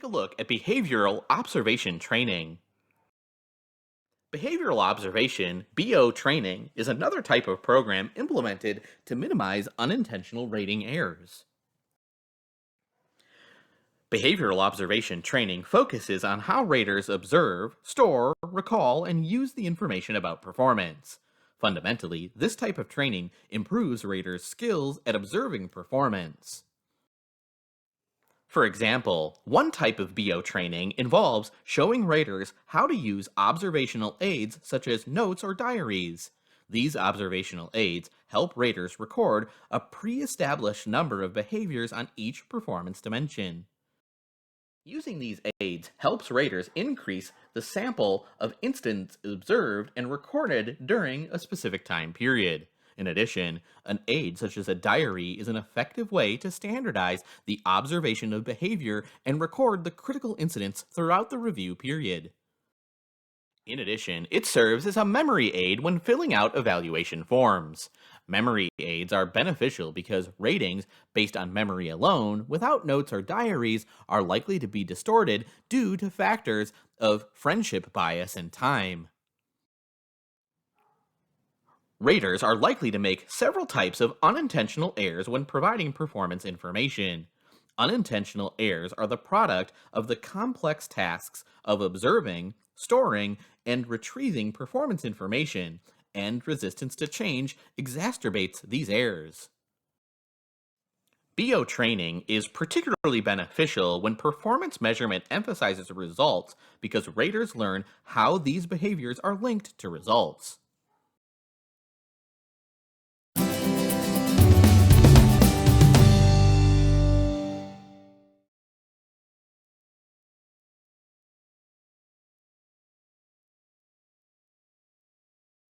a look at behavioral observation training. Behavioral observation, BO training, is another type of program implemented to minimize unintentional rating errors. Behavioral observation training focuses on how raters observe, store, recall, and use the information about performance. Fundamentally, this type of training improves raters' skills at observing performance. For example, one type of BO training involves showing raters how to use observational aids such as notes or diaries. These observational aids help raters record a pre-established number of behaviors on each performance dimension. Using these aids helps raters increase the sample of instances observed and recorded during a specific time period. In addition, an aid such as a diary is an effective way to standardize the observation of behavior and record the critical incidents throughout the review period. In addition, it serves as a memory aid when filling out evaluation forms. Memory aids are beneficial because ratings based on memory alone, without notes or diaries, are likely to be distorted due to factors of friendship bias and time. Raters are likely to make several types of unintentional errors when providing performance information. Unintentional errors are the product of the complex tasks of observing, storing, and retrieving performance information, and resistance to change exacerbates these errors. BO training is particularly beneficial when performance measurement emphasizes results because raters learn how these behaviors are linked to results.